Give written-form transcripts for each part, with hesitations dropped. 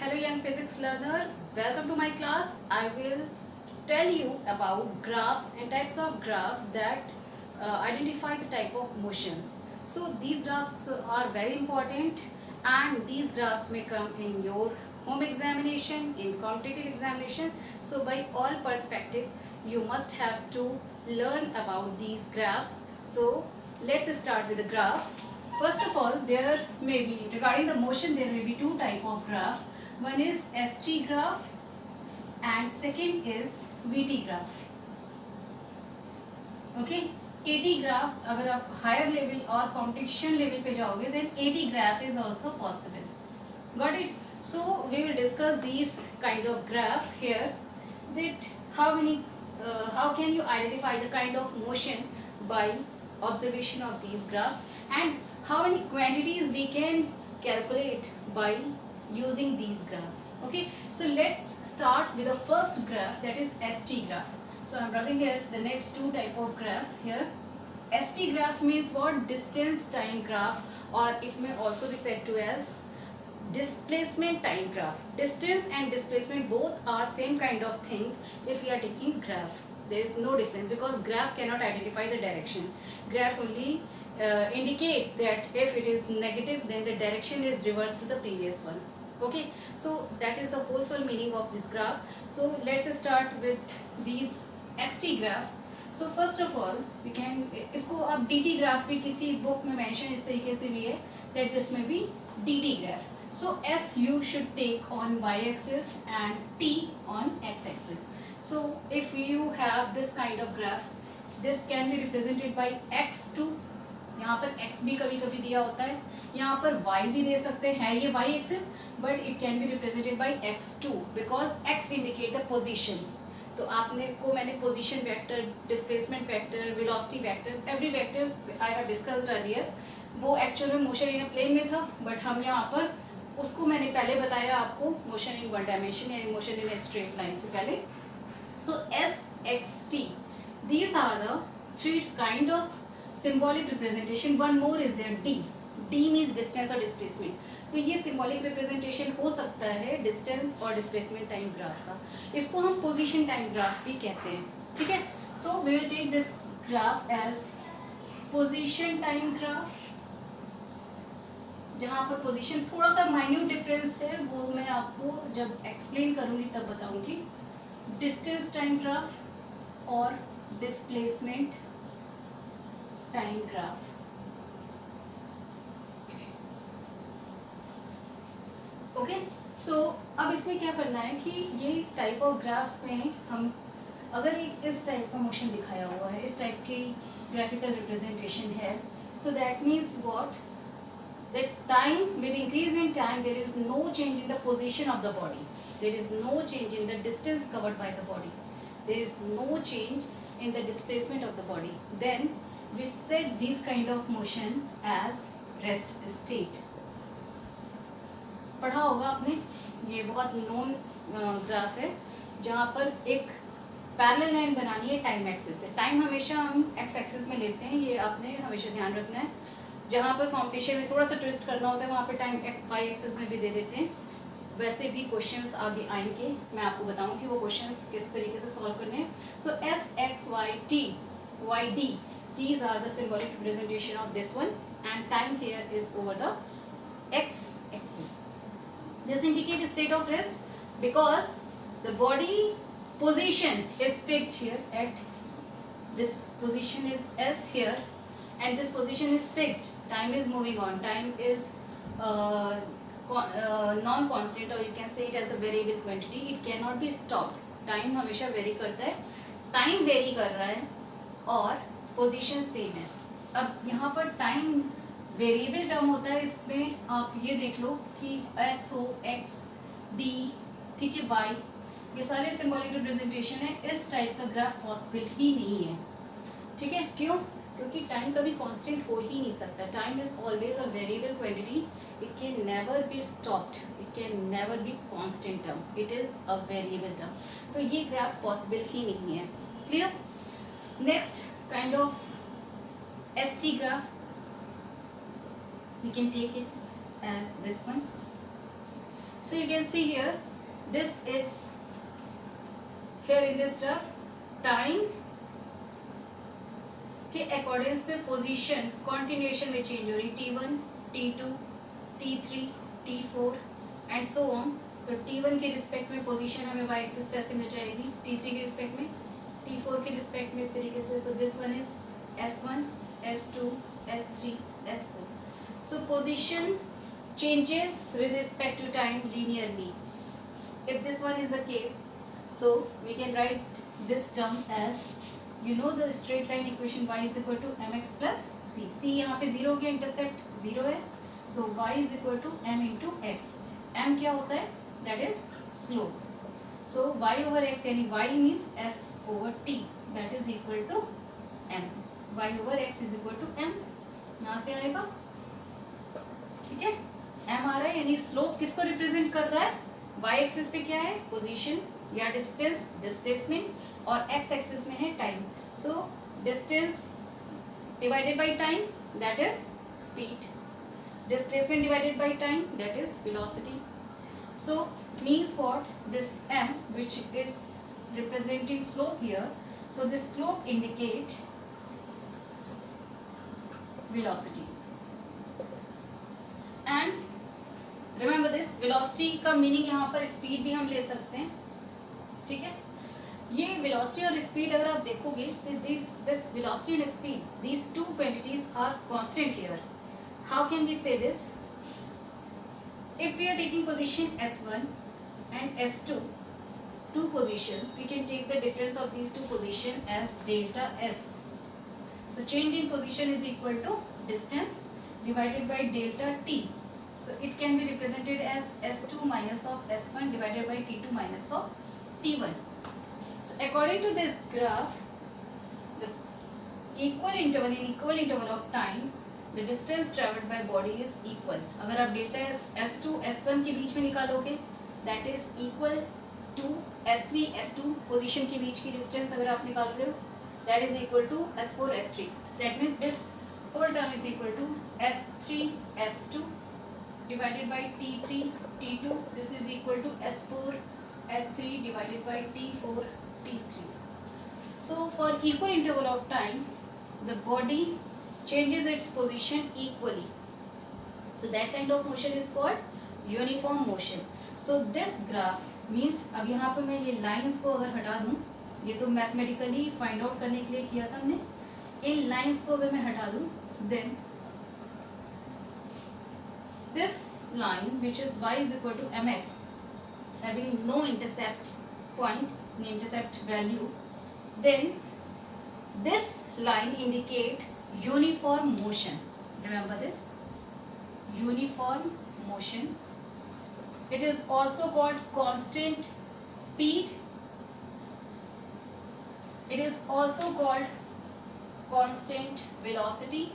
Hello young physics learner, welcome to my class. I will tell you about graphs and types of graphs that identify the type of motions. So these graphs are very important and these graphs may come in your home examination, in competitive examination. So by all perspective, you must have to learn about these graphs. So let's start with the graph. First of all, there may be, regarding the motion, there may be two type of graph. One is ST graph and second is VT graph. Okay, AT graph, अगर आप higher level और competition level पे जाओगे, then AT graph is also possible. Got it? So we will discuss these kind of graph here. That how can you identify the kind of motion by observation of these graphs, and how many quantities we can calculate by using these graphs. Okay, so let's start with the first graph, that is ST graph. So I'm writing here the next two type of graph here. ST graph means what? Distance time graph, or it may also be said to as displacement time graph. Distance and displacement both are same kind of thing if we are taking graph. There is no difference because graph cannot identify the direction. Graph only indicate that if it is negative, then the direction is reversed to the previous one. Okay, so that is the whole sole meaning of this graph. So let's start with these ST graph. So first of all, we can इसको आप DT graph भी किसी book में mention इस तरीके से भी है that this may be DT graph. So S you should take on y-axis and T on x-axis. So if you have this kind of graph, this can be represented by x2. यहाँ पर x भी कभी कभी दिया होता है, यहाँ पर y भी दे सकते हैं, ये y axis, but it can be represented by x2 because x indicate the position. तो आपने को मैंने position vector, displacement vector, velocity vector, every vector I have discussed earlier. वो एक्चुअल में मोशन इन प्लेन में था, बट हम यहाँ पर उसको मैंने पहले बताया आपको मोशन इन वन डायमेंशन यानी मोशन इन स्ट्रेट लाइन से पहले. So S X T, these are the three kind of symbolic representation. One more is there, D. D means distance or displacement. तो ये symbolic representation हो सकता है distance और displacement time graph का. इसको हम position time graph भी कहते हैं. ठीक है? So we will take this graph as position time graph. जहाँ पर position थोड़ा सा minute difference है, वो मैं आपको जब explain करूँगी तब बताऊँगी. Distance time graph और displacement टाइम ग्राफ. ओके, सो अब इसमें क्या करना है कि ये टाइप ऑफ ग्राफ में हम अगर एक इस टाइप का मोशन दिखाया हुआ है, इस टाइप की ग्राफिकल रिप्रेजेंटेशन है, सो that means what, that time with increase in time there is no change in the position of the body, there is no change in the distance covered by the body, there is no change in the displacement of the body, then we set this kind of motion as rest state. पढ़ा होगा आपने, ये बहुत known graph है जहाँ पर एक parallel line बनानी है टाइम एक्सिस से. टाइम हमेशा हम एक्स एक्सिस में लेते हैं, ये आपने हमेशा ध्यान रखना है. जहाँ पर कॉम्पिटिशन में थोड़ा सा ट्विस्ट करना होता है वहाँ पर टाइम वाई एक्सिस में भी दे देते हैं. वैसे भी क्वेश्चंस आगे आएंगे, मैं आपको बताऊँ कि वो क्वेश्चंस किस तरीके से सॉल्व करने हैं. So S X Y T Y D, these are the symbolic representation of this one, and time here is over the x axis. This indicates state of rest because the body position is fixed here at this position is S here, and this position is fixed. Time is moving on, time is non-constant, or you can say it as a variable quantity. It cannot be stopped. Time हमेशा vary करता है, time vary कर रहा है और position same है. अब यहाँ पर टाइम वेरिएबल टर्म होता है, इसमें आप ये देख लो कि एस हो, एक्स, डी, ठीक है, वाई, ये सारे सिंबॉलिक रिप्रेजेंटेशन है. इस टाइप का ग्राफ पॉसिबल ही नहीं है. ठीक है, क्यों? क्योंकि टाइम कभी कांस्टेंट हो ही नहीं सकता. Time is always a variable quantity, it can never be stopped, it can never be constant term, it is a variable term. तो ये ग्राफ पॉसिबल ही नहीं है. Clear? Next kind of ST graph, we can take it as this one. So you can see here, this is here in this graph time के according पे position continuation में change हो रही, T1, T2, T3, T4 and so on. तो T1 के respect में position हमें y axis पे ऐसे मिल जाएगी, T3 के रिस्पेक्ट में, T4 के रिस्पेक्ट में इस तरीके से. So this one is S1, S2, S3, S4. So position changes with respect to time linearly. If this one is the case, so we can write this term as, you know, the straight line equation y is equal to mx plus c. c यहाँ पे 0 के intercept 0 है, so y is equal to m into x. m क्या होता है? That is slope. So y over x यानी y means s over t, that is equal to m. y over x is equal to m. यहाँ से आएगा, ठीक है. m आ रहा है यानी स्लोप किसको रिप्रेजेंट कर रहा है? y एक्सिस पे क्या है? पोजीशन या डिस्टेंस, डिस्प्लेसमेंट, और x एक्सिस में है time. So distance divided by time, that is speed. Displacement divided by time, that is velocity. So means what? This m which is representing slope here, so this slope indicate velocity. And remember this, velocity का meaning यहाँ पर speed भी हम ले सकते हैं, ठीक है. ये velocity और speed अगर आप देखोगे तो this velocity and speed, these two quantities are constant here. How can we say this? If we are taking position S1 and S2, two positions, we can take the difference of these two positions as delta S. So change in position is equal to distance divided by delta T. So it can be represented as S2 minus of S1 divided by T2 minus of T1. So according to this graph, the equal interval of time, the distance traveled by body is equal. अगर आप delta S2 S1 के बीच में निकालोगे, that is equal to S3 S2 position के बीच की distance अगर आप निकाल रहे हो, that is equal to S4 S3. That means this whole term is equal to S3 S2 divided by T3 T2. This is equal to S4 S3 divided by T4 T3. So for equal interval of time, the body changes its position equally. So that kind of motion is called uniform motion. So this graph means, अब यहाँ पे मैं ये lines को अगर हटा दूँ, ये तो मैथमेटिकली फाइंड आउट करने के लिए किया था हमने, इन लाइंस को अगर मैं हटा दूँ, then this line which is y is equal to mx having no intercept point, no intercept value, then this line indicate uniform motion. Remember this, uniform motion. It is also called constant speed. It is also called constant velocity.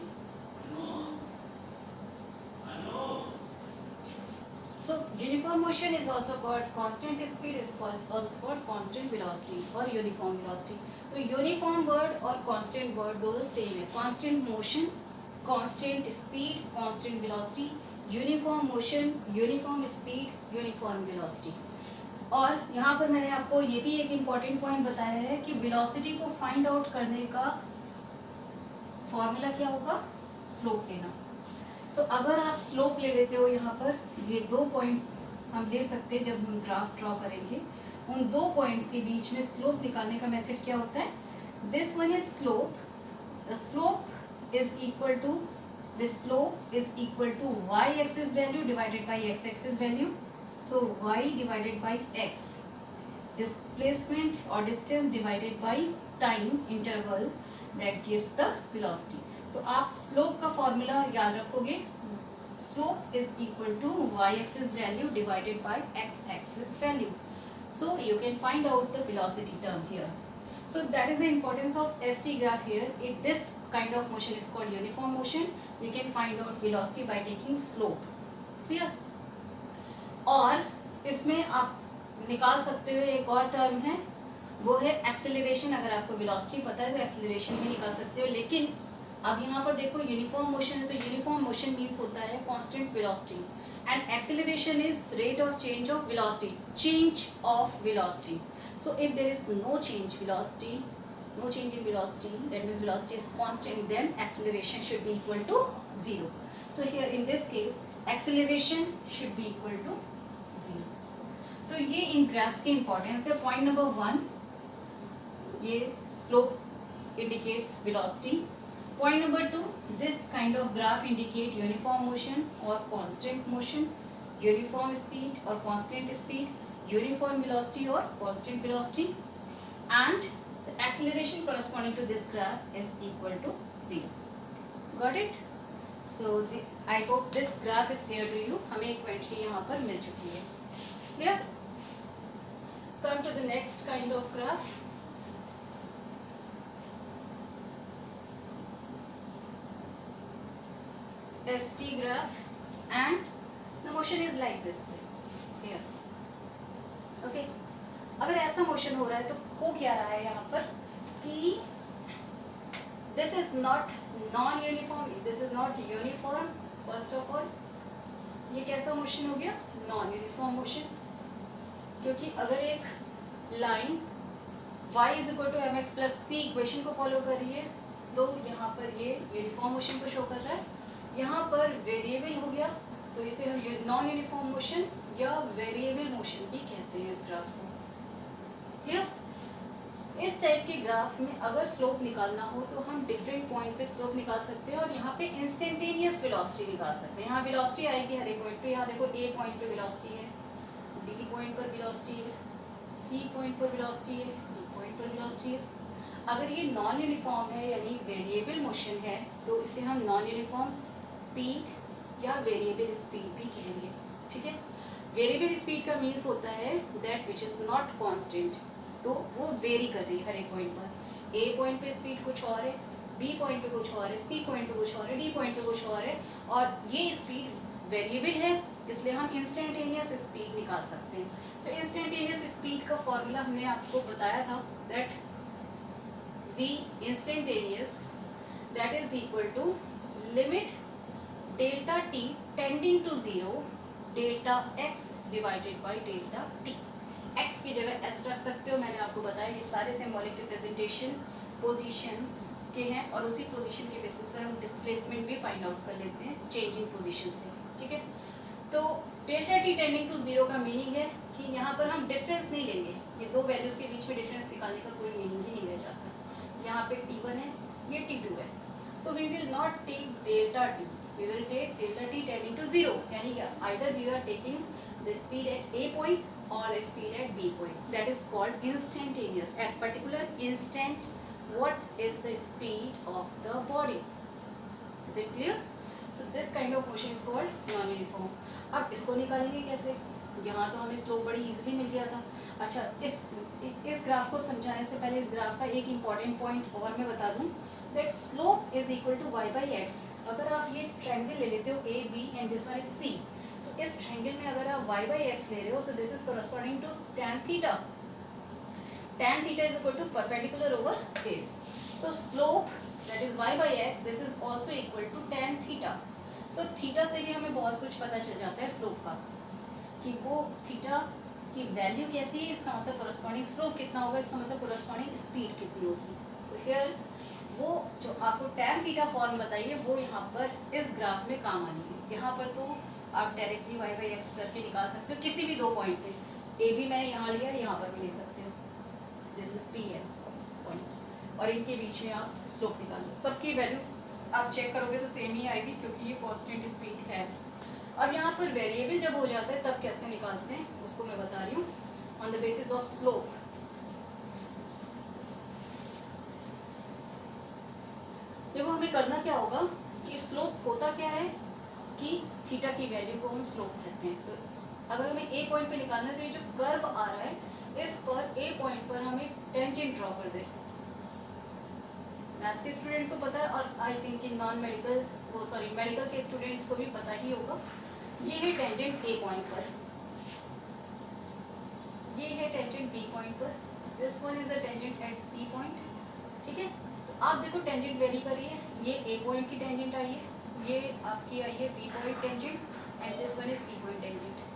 So uniform motion is also called constant speed, is also called constant velocity or uniform velocity. तो uniform word और constant word दोनों same है. Constant motion, constant speed, constant velocity, uniform motion, uniform speed, uniform velocity. और यहाँ पर मैंने आपको ये भी एक important point बताया है कि velocity को find out करने का फॉर्मूला क्या होगा? स्लोप लेना. तो अगर आप स्लोप ले लेते हो, यहाँ पर ये 2 पॉइंट्स हम ले सकते हैं जब हम ग्राफ ड्रॉ करेंगे, उन 2 पॉइंट्स के बीच में स्लोप निकालने का मेथड क्या होता है? This one is slope, the slope is equal to, this slope is equal to y axis value divided by x axis value. So y divided by x, displacement और distance divided by time interval, that gives the velocity. तो आप slope का formula याद रखोगे, slope is equal to y axis value divided by x axis value. So you can find out the velocity term here. So that is the importance of ST graph here. If this kind of motion is called uniform motion, we can find out velocity by taking slope. Clear? और इसमें आप निकाल सकते हो एक और term है, वो है एक्सेलरेशन. अगर आपको वेलोसिटी पता है तो एक्सेलरेशन भी निकाल सकते हो, लेकिन अब यहाँ पर देखो यूनिफॉर्म मोशन है, तो यूनिफॉर्म मोशन मीन्स होता है constant velocity, and acceleration is rate of change of velocity, change of velocity. So if there is no change velocity, no change in velocity, that means velocity is constant, then acceleration should be equal to 0. So here in this case acceleration should be equal to 0. तो ये इन graphs की importance है. Point number 1, ये slope indicates velocity. Point number 2, this kind of graph indicate uniform motion or constant motion, uniform speed or constant speed, uniform velocity or constant velocity, and the acceleration corresponding to this graph is equal to 0. Got it? So I hope this graph is clear to you. हमें एक quantity यहाँ पर मिल चुकी है. Clear? Come to the next kind of graph. ST graph, and the motion is like this way here. Okay, अगर ऐसा motion हो रहा है तो हो क्या रहा है यहाँ पर कि this is not non-uniform, this is not uniform. First of all, ये कैसा मोशन हो गया? non-uniform motion. क्योंकि अगर एक line y is equal to mx plus c equation को फॉलो कर रही है तो यहाँ पर ये यूनिफॉर्म मोशन को शो कर रहा है. यहाँ पर वेरिएबल हो गया तो इसे हम नॉन यूनिफॉर्म मोशन या वेरिएबल मोशन भी कहते हैं इस ग्राफ को. क्लियर? इस टाइप के ग्राफ में अगर स्लोप निकालना हो तो हम डिफरेंट पॉइंट पे स्लोप निकाल सकते हैं और यहाँ पे इंस्टेंटेनियस वेलोसिटी निकाल सकते हैं. यहाँ वेलोसिटी आएगी हर एक पॉइंट पे. यहाँ देखो ए पॉइंट पे वेलोसिटी है, बी पॉइंट पर वेलोसिटी है, सी पॉइंट पर वेलोसिटी है, डी पॉइंट पर वेलोसिटी है. अगर ये नॉन यूनिफॉर्म है यानी वेरिएबल मोशन है तो इसे हम नॉन यूनिफॉर्म स्पीड या वेरिएबल स्पीड भी कहेंगे. ठीक है? वेरिएबल स्पीड का मीन्स होता है that which is not constant, तो वो वेरी कर रही है हर एक पॉइंट पर. ए पॉइंट पे स्पीड कुछ और है, बी पॉइंट पे कुछ और है, सी पॉइंट पे कुछ और है, डी पॉइंट पे कुछ और है, और ये स्पीड वेरिएबल है इसलिए हम इंस्टेंटेनियस स्पीड निकाल सकते हैं. सो इंस्टेंटेनियस स्पीड का फॉर्मूला हमने आपको बताया था that v instantaneous that is equal to limit delta t tending to 0 delta x divided by delta t. x की जगह s रख सकते हो. मैंने आपको बताया ये सारे सिंबॉलिक रिप्रेजेंटेशन पोजीशन के हैं और उसी पोजीशन के बेसिस पर हम डिस्प्लेसमेंट भी फाइंड आउट कर लेते हैं चेंजिंग पोजीशन से. ठीक है? तो डेल्टा टी टेंडिंग टू 0 का मीनिंग है कि यहाँ पर हम डिफरेंस नहीं लेंगे. ये दो वैल्यूज के बीच में डिफरेंस निकालने का कोई मीनिंग ही नहीं रह जाता. यहाँ पे t1 है, ये t2 है. So we will not take delta t, we will take delta t tending to 0, यानी क्या either we are taking the speed at a point or a speed at b point. That is called instantaneous. At particular instant, what is the speed of the body? Is it clear? So this kind of motion is called non-uniform. अब इसको निकालेंगे कैसे? यहाँ तो हमें slope बड़ी easily मिल गया था. अच्छा, इस ग्राफ को समझाने से पहले इस ग्राफ का एक इम्पॉर्टेंट पॉइंट और मैं बता दूँ that slope is equal to y by x. अगर आप ये ट्रायंगल ले लेते हो a b and this one is c, so इस ट्रायंगल में अगर आप y by x ले रहे हो, so this is corresponding to tan theta. Tan theta is equal to perpendicular over base. So slope that is y by x, this is also equal to tan theta. So theta से भी हमें बहुत कुछ पता चल जाता है slope का कि वो थीटा की वैल्यू कैसी है, इसका मतलब corresponding स्लोप कितना होगा, इसका मतलब corresponding स्पीड कितनी होगी. So here वो जो आपको tan थीटा फॉर्म बताइए वो यहाँ पर इस ग्राफ में काम आनी है. यहाँ पर तो आप डायरेक्टली y बाई एक्स करके निकाल सकते हो किसी भी दो पॉइंट पे. ए बी मैंने यहाँ लिया, यहाँ पर भी ले सकते हो. दिस इज पी है पॉइंट और इनके बीच में आप स्लोप निकाल लो. सबकी वैल्यू आप चेक करोगे तो सेम ही आएगी क्योंकि ये कॉन्स्टेंट स्पीड है. अब यहाँ पर वेरिएबल जब हो जाता है तब कैसे निकालते हैं उसको मैं बता रही हूँ. On the basis of slope, देखो हमें करना क्या होगा कि स्लोप होता क्या है कि थीटा की वैल्यू को हम स्लोप कहते हैं. तो अगर हमें ए पॉइंट पे निकालना है तो ये जो कर्व आ रहा है इस पर ए पॉइंट पर हम एक टेंजेंट ड्रॉ कर दें. मैथ्स के स्टूडेंट को पता है और आई थिंक कि नॉन मेडिकल वो सॉरी मेडिकल के स्टूडेंट्स को भी पता ही होगा. ये है टेंजेंट ए पॉइंट पर, ये है टेंजेंट बी पॉइंट पर, this one is the tangent at C point. ठीक है? तो आप देखो टेंजेंट वेरी कर रही है, ये ए पॉइंट की टेंजेंट आई है, ये आपकी आई है B point tangent and this one is C point tangent.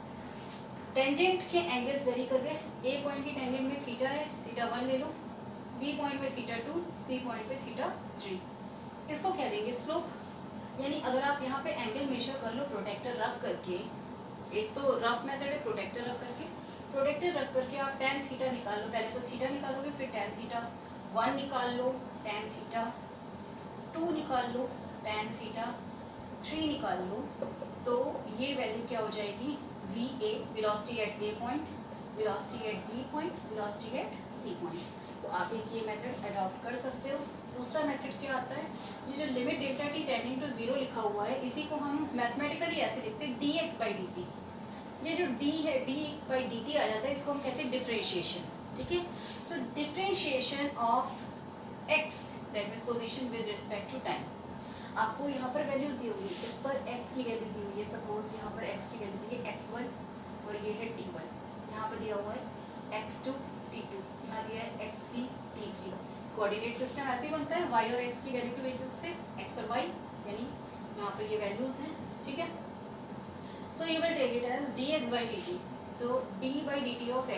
Tangent के एंगल्स वेरी कर गए, ए पॉइंट की टेंजेंट में थीटा है, थीटा 1 ले लो, बी पॉइंट पे थीटा 2, सी पॉइंट पे थीटा 3। इसको क्या देंगे स्लोप, यानी अगर आप यहाँ पे एंगल मेजर कर लो प्रोटेक्टर रख करके, एक तो रफ मेथड है प्रोटेक्टर रख करके, प्रोटेक्टर रख करके आप tan थीटा निकाल लो, पहले तो थीटा निकालोगे फिर tan थीटा 1 निकाल लो, tan थीटा 2 निकाल लो, tan थीटा 3 निकाल लो, तो ये वैल्यू क्या हो जाएगी VA, velocity at A point, velocity at B point, velocity at C point. तो आप एक ये मेथड अडॉप्ट कर सकते हो। दूसरा मेथड क्या आता है, ये जो limit delta t tending to 0 लिखा हुआ है, इसी को हम मैथमेटिकली ऐसे लिखते हैं dx/dt। ये जो d है d/dt आ जाता है, इसको हम कहते हैं डिफरेंशिएशन, ठीक है। So differentiation of x that means position with respect to time. आपको यहाँ पर वैल्यूज दी होगी, इस पर x की वैल्यू दी हुई है, सपोज यहाँ पर x की वैल्यू दी है x1 और ये है t1, यहाँ पर दिया हुआ है x2 t2, यहाँ दिया है x3 t3। कोऑर्डिनेट सिस्टम ऐसे ही बनता है, y और x की वैल्यू के बेसिस पे x और y, यानी यहाँ पर ये वैल्यूज हैं, ठीक है। So you will take it as dx/dt। So d/dt of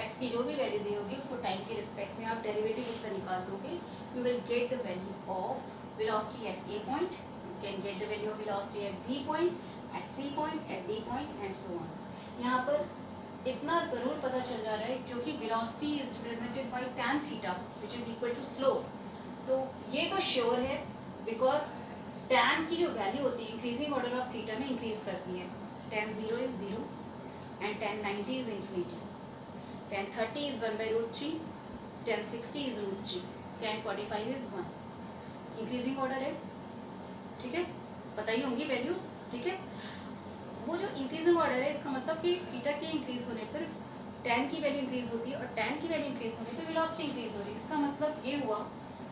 x की जो भी वैल्यू दी होगी उसको टाइम के रिस्पेक्ट में आप डेरिवेटिव उसका निकाल दोगे, you will gate the value of velocity at A point, you can get the value of velocity at B point, at C point, at D point and so on। यहाँ पर इतना ज़रूर पता चल जा रहा है क्योंकि velocity is represented by tan theta which is equal to slope, तो ये तो श्योर है बिकॉज tan की जो वैल्यू होती है इंक्रीजिंग ऑर्डर ऑफ थीटा में इंक्रीज करती है। tan 0 is 0 and tan 90 is infinity, tan 30 is 1/√3, tan 60 is √3, tan 45 is 1, increasing order है, ठीक है, पता ही होंगी वैल्यूज, ठीक है। वो जो इंक्रीजिंग ऑर्डर है इसका मतलब कि थीटा के इंक्रीज होने पर tan की वैल्यू इंक्रीज होती है और tan की वैल्यू इंक्रीज होने पर वेलोसिटी इंक्रीज हो रही है। इसका मतलब ये हुआ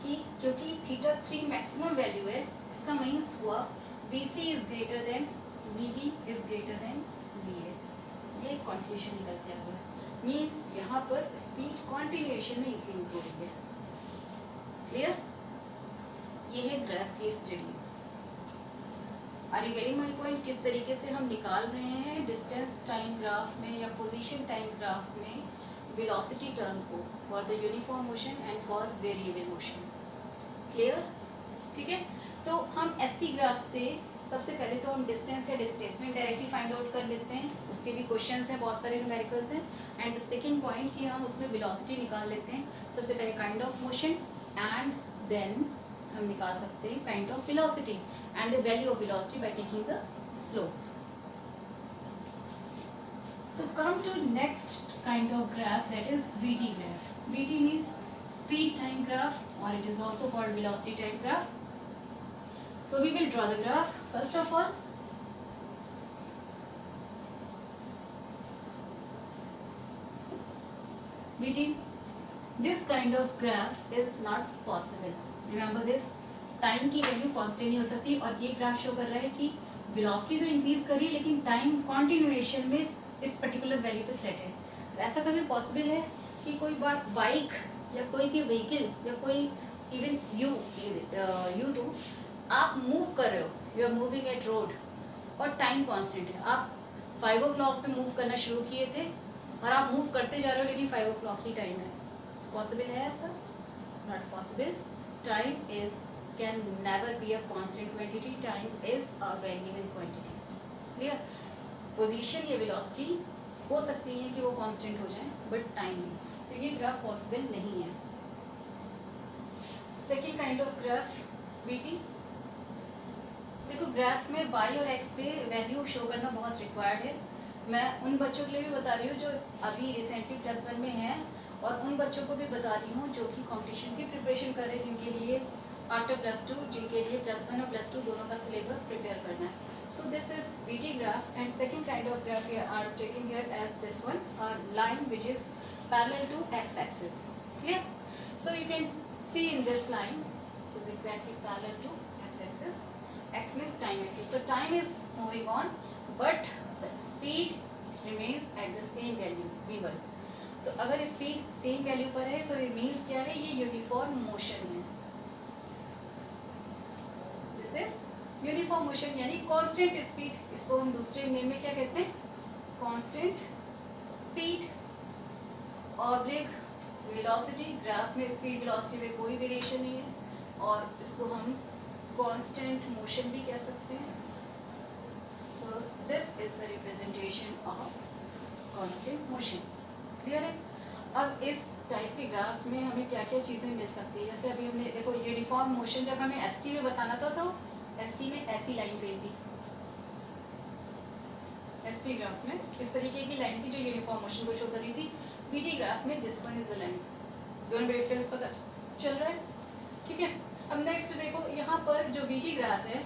कि क्योंकि थीटा 3 मैक्सिमम वैल्यू है, इसका मीन्स हुआ VC is greater than VB is greater than VA। ये कॉन्फ्यूजन निकल के आ गया, मीन्स यहाँ पर स्पीड कॉन्टिन्यूएशन में इंक्रीज हो रही है। क्लियर? ये है ग्राफ की studies. Are you getting my point? किस तरीके से हम निकाल रहे हैं डिस्टेंस टाइम ग्राफ में या पोजीशन टाइम ग्राफ में वेलोसिटी टर्म को for the uniform motion and for variable motion. Clear? ठीक है, तो हम एसटी ग्राफ से सबसे पहले तो हम डिस्टेंस या डिस्प्लेसमेंट डायरेक्टली फाइंड आउट कर लेते हैं, उसके भी क्वेश्चंस हैं, बहुत सारे न्यूमेरिकल्स हैं। एंड द सेकंड पॉइंट कि हम उसमें वेलोसिटी निकाल लेते हैं, सबसे पहले kind of motion and then हम निकाल सकते हैं kind of velocity and the value of velocity by taking the slope. So come to next kind of graph that is VT graph. VT means speed time graph और it is also called velocity time graph. So we will draw the graph. First of all, VT, this kind of graph is not possible. Remember this, time की value constant नहीं हो सकती और ये graph show कर रहा है कि वेलोसिटी तो इंक्रीज करी लेकिन टाइम कॉन्टिन्यूएशन में इस पर्टिकुलर वैल्यू पे सेट है। तो ऐसा कभी पॉसिबल है कि कोई बार बाइक या कोई भी व्हीकल या कोई इवन यू टू आप मूव कर रहे हो, you are moving at road और टाइम कांस्टेंट है, आप 5 o'clock पे मूव करना शुरू किए थे और आप मूव करते जा रहे हो लेकिन 5 o'clock ही टाइम है। पॉसिबल है ऐसा? Not possible. Time is can never be a constant quantity, time is a variable quantity. Clear? Position या वेलोसिटी हो सकती है कि वो कांस्टेंट हो जाए बट टाइम नहीं, तो ये ग्राफ पॉसिबल नहीं है। Second kind of graph VT। देखो ग्राफ में y और x पे वैल्यू शो करना बहुत रिक्वायर्ड है। मैं उन बच्चों के लिए भी बता रही हूँ जो अभी रिसेंटली +1 में हैं और उन बच्चों को भी बता रही हूँ जो कि कंपटीशन की प्रिपरेशन कर रहे हैं, जिनके लिए आफ्टर +2, जिनके लिए +1 और +2 दोनों का सिलेबस प्रिपेयर करना है। So this is VT graph and second kind of graph we are taking here as this one, a line which is parallel to x axis. Clear? So you can see in this line which is exactly parallel to x axis. X means time axis. So time is moving on, but the speed remains at the same value v1. तो अगर speed same value पर है तो it means क्या है, ये uniform motion है। This is uniform motion यानी कांस्टेंट स्पीड, इसको हम दूसरे नेम में क्या कहते हैं, constant speed oblique velocity. Graph में स्पीड वेलोसिटी में कोई वेरिएशन नहीं है और इसको हम कांस्टेंट मोशन भी कह सकते हैं। सो this is the representation of constant motion. Clear है? अब इस टाइप के ग्राफ में हमें क्या क्या चीज़ें मिल सकती है, जैसे अभी हमने देखो यूनिफॉर्म मोशन जब हमें एसटी में बताना था तो एसटी में ऐसी लाइन पे थी, एसटी ग्राफ में इस तरीके की लाइन थी जो यूनिफॉर्म मोशन को शो कर रही थी। वीटी ग्राफ में this one is the line. दोनों में डिफरेंस पता चल रहा है? ठीक है। अब नेक्स्ट देखो यहाँ पर जो वीटी ग्राफ है,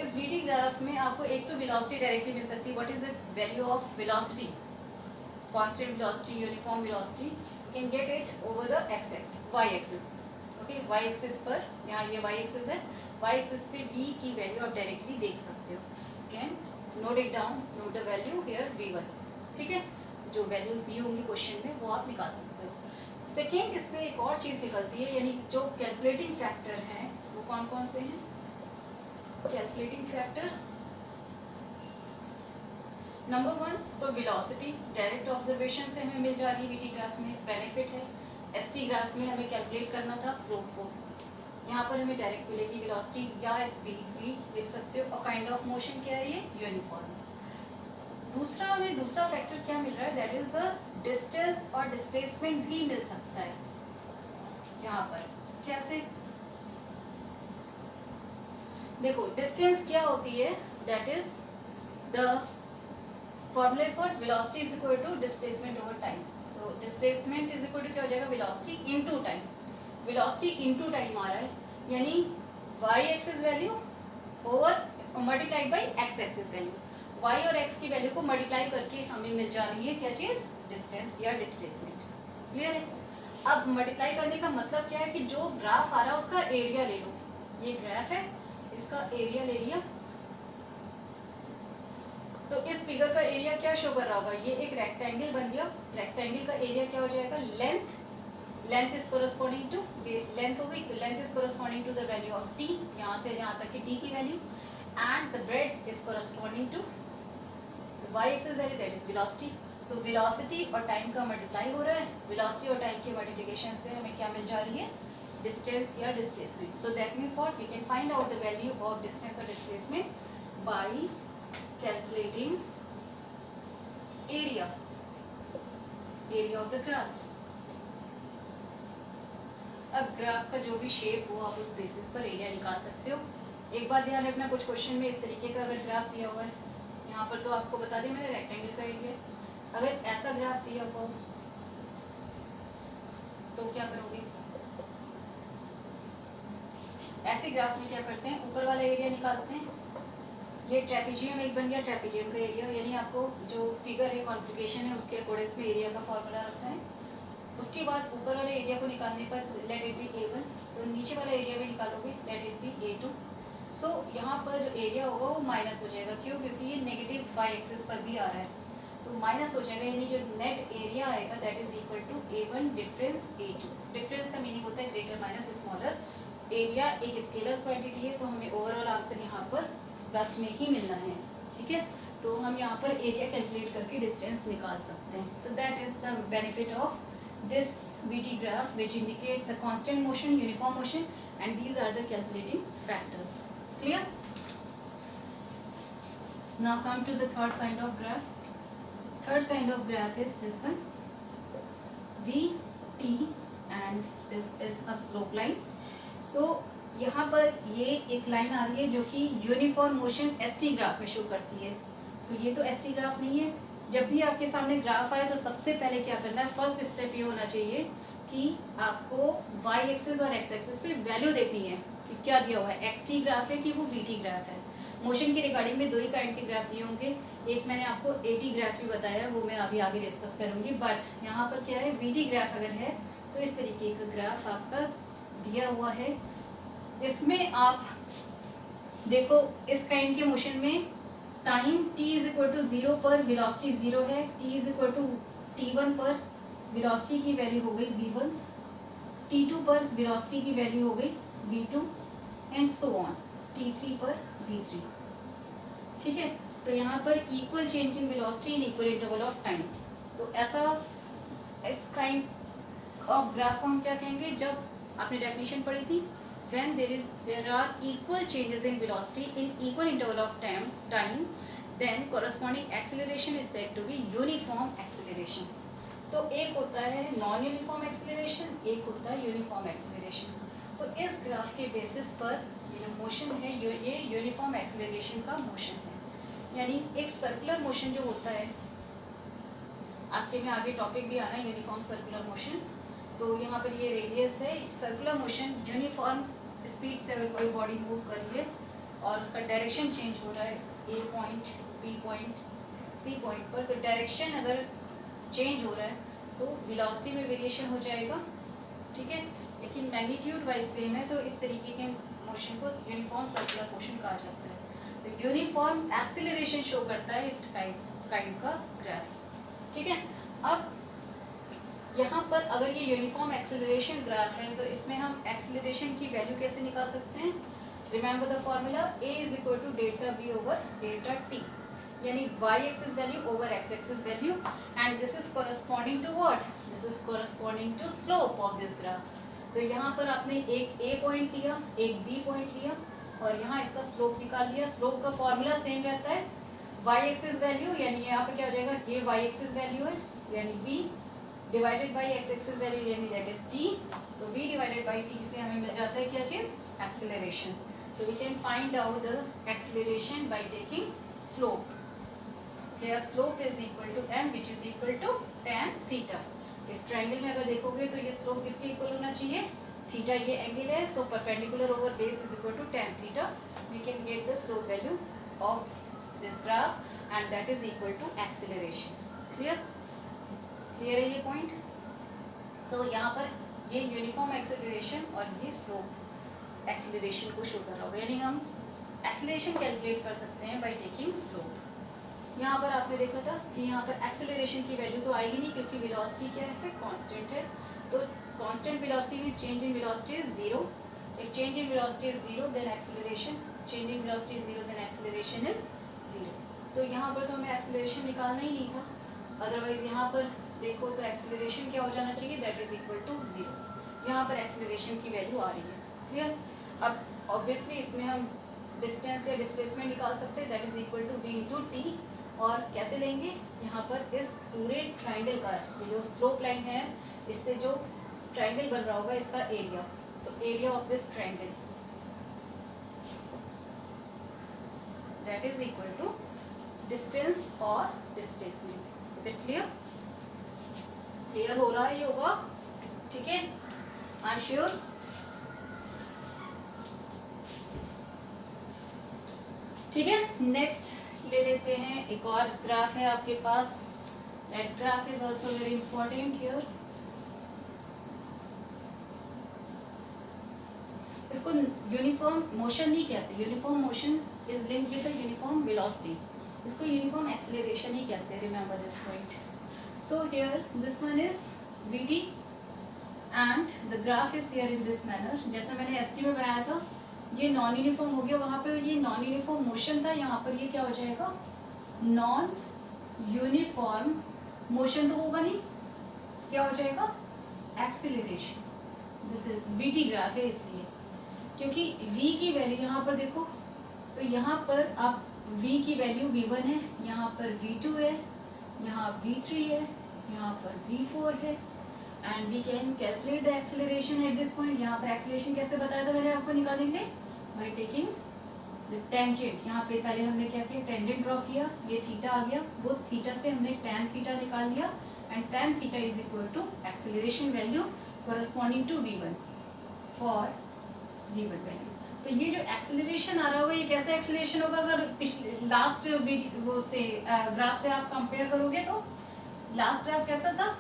इस वीटी ग्राफ में आपको एक तो वेलोसिटी डायरेक्टली मिल सकती है, what is the value of velocity, constant velocity, uniform velocity, you can get it over the x axis, y axis. Okay, y axis पर, यहाँ ये वाई एक्सिस है, वाई एक्सिस पे v की वैल्यू आप डायरेक्टली देख सकते हो। Can note it down, note the value here v1। ठीक है, जो वैल्यूज दी होंगी क्वेश्चन में वो आप निकाल सकते हो। सेकेंड, इसमें एक और चीज़ निकलती है, यानी जो कैलकुलेटिंग फैक्टर हैं वो कौन कौन से हैं। कैलकुलेटिंग फैक्टर नंबर 1 तो वेलोसिटी डायरेक्ट ऑब्जर्वेशन से हमें मिल जा रही है, वीटी ग्राफ में बेनिफिट है। एसटी ग्राफ में हमें कैलकुलेट करना था स्लोप को, यहाँ पर हमें डायरेक्ट मिलेगी वेलोसिटी या स्पीड भी लिख सकते हो। और काइंड ऑफ मोशन क्या है, ये यूनिफॉर्म। दूसरा, हमें दूसरा फैक्टर क्या मिल रहा है, दैट इज द डिस्टेंस और डिस्प्लेसमेंट भी मिल सकता है यहाँ पर। कैसे? देखो डिस्टेंस क्या होती है, that is the formula is what, velocity is equal to displacement over time. तो डिस्प्लेसमेंट इज इक्वल टू क्या हो जाएगा, velocity into time. Velocity into time आ रहा है, यानी y axis value over multiplied by x axis value. y और x की वैल्यू को मल्टीप्लाई करके हमें मिल जा रही है क्या चीज़, डिस्टेंस या डिस्प्लेसमेंट। क्लियर है? अब मल्टीप्लाई करने का मतलब क्या है कि जो ग्राफ आ रहा है उसका एरिया ले लो। ये ग्राफ है, इसका एरिया ले लिया, तो इस फिगर का एरिया क्या शो कर रहा होगा, ये एक रेक्टेंगल बन गया। रेक्टेंगल का एरिया क्या हो जाएगा, length. Length is corresponding to, length हो गई, length is corresponding to the value of t, यहाँ से यहाँ तक की टी की value, and the breadth is corresponding to y axis value, that is velocity. तो वेलोसिटी और टाइम का मल्टीप्लाई हो रहा है, वेलोसिटी और टाइम के मल्टीप्लिकेशन से हमें क्या मिल जा रही है, डिस्टेंस या displacement. So that means what, we can find out the value of distance और displacement by calculating area, area of the graph. अब ग्राफ का जो भी शेप हो आप उस बेसिस पर एरिया निकाल सकते हो। एक बात ध्यान रखना, कुछ क्वेश्चन में इस तरीके का अगर ग्राफ दिया हुआ है, यहाँ पर तो आपको बता दें मैंने रेक्टेंगल का एरिया, अगर ऐसा ग्राफ दिया हो तो क्या करोगे, ऐसे ग्राफ में क्या करते हैं, ऊपर वाला एरिया निकालते हैं। ये ट्रेपीजियम एक बन गया, ट्रेपीजियम का एरिया, यानी आपको जो फिगर है कॉन्फ़िगरेशन है उसके अकॉर्डिंग में एरिया का फॉर्मूला रखता है। उसके बाद ऊपर वाले एरिया को निकालने पर लेट इट बी A1, तो नीचे वाला एरिया भी निकालोगे, लेट इट बी A2। सो यहाँ पर जो एरिया होगा वो माइनस हो जाएगा, क्यों, क्योंकि ये नेगेटिव वाई एक्सिस पर भी आ रहा है, तो माइनस हो जाएगा, यानी जो नेट एरिया आएगा that is equal to A1 difference A2। Difference का मीनिंग होता है ग्रेटर माइनस स्मॉलर। एरिया एक स्केलर क्वांटिटी है, तो हमें ओवरऑल आंसर यहाँ पर प्लस में ही मिलना है। ठीक है, तो हम यहाँ पर एरिया कैलकुलेट करके डिस्टेंस निकाल सकते हैं। So that is the benefit of this VT graph, which indicates a constant motion, uniform motion, and these are the calculating factors. Clear? Now come to the third kind of graph. Third kind of graph is this one, VT, and this is a slope line. So यहाँ पर ये एक line आ रही है जो कि uniform motion ST graph में show करती है, तो ये तो ST ग्राफ नहीं है। जब भी आपके सामने ग्राफ आए तो सबसे पहले क्या करना है, फर्स्ट स्टेप ये होना चाहिए कि आपको y एक्सिस और x एक्सिस पे वैल्यू देखनी है कि क्या दिया हुआ है, xt ग्राफ है कि वो vt ग्राफ है। मोशन की रिगार्डिंग में दो ही काइंड के ग्राफ दिए होंगे, एक मैंने आपको at ग्राफ भी बताया, वो मैं अभी आगे डिस्कस करूँगी। बट यहाँ पर क्या है, vt ग्राफ अगर है तो इस तरीके का ग्राफ आपका दिया हुआ है। इसमें आप देखो इस काइंड के मोशन में time t is equal to 0 पर वेलोसिटी 0 है, t is equal to t1 पर वेलोसिटी की वैल्यू हो गई v1, t2 पर वेलोसिटी की वैल्यू हो गई v2, and so on. t3 पर v3, ठीक है। तो यहाँ पर equal change in velocity in equal interval of time. तो ऐसा इस काइंड ऑफ ग्राफ को हम क्या कहेंगे, जब आपने डेफिनेशन पढ़ी थी, when there are equal changes in velocity in equal interval of time then corresponding acceleration is said to be uniform acceleration. तो एक होता है नॉन यूनिफॉर्म एक्सेलरेशन, एक होता है यूनिफॉर्म एक्सेलरेशन। सो इस ग्राफ के बेसिस पर ये जो मोशन है ये यूनिफॉर्म एक्सेलरेशन का मोशन है। यानी एक सर्कुलर मोशन जो होता है, आपके में आगे टॉपिक भी आना है यूनिफॉर्म सर्कुलर मोशन। तो यहाँ पर ये रेडियस है, सर्कुलर मोशन यूनिफॉर्म स्पीड से अगर कोई बॉडी मूव कर रही है और उसका डायरेक्शन चेंज हो रहा है A point, B point, C point पर, तो डायरेक्शन अगर चेंज हो रहा है तो वेलोसिटी में वेरिएशन हो जाएगा, ठीक है। लेकिन मैग्नीट्यूड वाइज सेम है, तो इस तरीके के मोशन को यूनिफॉर्म सर्कुलर मोशन कहा जाता है। तो यूनिफॉर्म एक्सेलरेशन शो करता है इस काइंड का ग्राफ, ठीक है। अब यहाँ पर अगर ये यूनिफॉर्म एक्सेलरेशन ग्राफ है तो इसमें हम एक्सेलरेशन की वैल्यू कैसे निकाल सकते हैं। Remember the formula a is equal to delta v over delta t, यानी y axis value over x axis value, and this is corresponding to what, this is corresponding to slope of this graph. तो यहाँ पर आपने एक a point लिया, एक b point लिया और यहाँ इसका स्लोप निकाल लिया। स्लोप का फॉर्मूला सेम रहता है, y एक्सिस वैल्यू, यानी यहाँ पे क्या हो जाएगा, ये y एक्सिस वैल्यू है यानी v divided by x axis value यानी दैट इज t। तो v डिवाइडेड बाई t से हमें मिल जाता है क्या चीज, acceleration. So we can find out the acceleration by taking slope. Here slope is equal to m which is equal to tan theta. इस ट्रायंगल में अगर देखोगे तो ये स्लोप किसके इक्वल होना चाहिए, थीटा ये एंगल है, so perpendicular over base is equal to tan theta. We can get the slope value of this graph and that is equal to acceleration. Clear clear है ये पॉइंट। सो यहाँ पर ये यूनिफॉर्म एक्सेलरेशन और ये slope acceleration को show कर रहा होगा, यानी हम एक्सेलरेशन कैलकुलेट कर सकते हैं बाय टेकिंग स्लोप। यहाँ पर आपने देखा था कि यहाँ पर एक्सेलरेशन की वैल्यू तो आएगी नहीं क्योंकि वेलोसिटी क्या है, कांस्टेंट है। तो constant velocity means change in velocity is zero. If change in velocity is zero then acceleration, change in velocity is zero then acceleration is zero. तो यहाँ पर तो हमें एक्सेलरेशन निकालना ही नहीं था, अदरवाइज यहाँ पर देखो तो एक्सेलरेशन क्या हो जाना चाहिए, that is equal to zero. यहाँ पर एक्सेलरेशन की वैल्यू आ रही है, क्लियर। अब ऑब्वियसली इसमें हम डिस्टेंस या डिस्प्लेसमेंट निकाल सकते हैं, that is equal to v into t. और कैसे लेंगे, यहाँ पर इस पूरे ट्राइंगल का ये जो स्लोप लाइन है इससे जो ट्राइंगल बन रहा होगा इसका area, so area of this triangle that is equal to distance और displacement. Is it clear, clear हो रहा है ये होगा, ठीक है, आई एम श्योर। ठीक है, नेक्स्ट ले लेते हैं, एक और ग्राफ है आपके पास, that graph is also very important here. इसको यूनिफॉर्म मोशन नहीं कहते, uniform motion is linked with the uniform velocity, इसको यूनिफॉर्म एक्सेलरेशन ही कहते हैं, remember this point. So here this one is vt and the graph is here in this manner. जैसा मैंने ST में बनाया था, ये नॉन यूनिफॉर्म हो गया, वहाँ पे ये नॉन यूनिफॉर्म मोशन था, यहाँ पर ये क्या हो जाएगा, नॉन यूनिफॉर्म मोशन तो होगा नहीं, क्या हो जाएगा, acceleration. This is vt graph है इसलिए, क्योंकि v की वैल्यू यहाँ पर देखो, तो यहाँ पर आप v की वैल्यू v1 है, यहाँ पर v2 है, यहाँ v3 है, यहाँ पर v4 है, and we can calculate the acceleration at this point. यहाँ पर एक्सेलरेशन कैसे बताया था मैंने आपको निकालने के लिए, बाय टेकिंग द टेंजेंट। यहाँ पे पहले हमने क्या किया, टेंजेंट ड्रॉ किया, ये थीटा आ गया, वो थीटा से हमने tan थीटा निकाल लिया, and tan theta is equal to acceleration value corresponding to v1 for v1 value. तो ये जो एक्सेलरेशन आ रहा होगा, ये कैसा एक्सेलरेशन होगा, अगर पिछले लास्ट वो से ग्राफ से आप कंपेयर करोगे तो लास्ट ग्राफ कैसा था,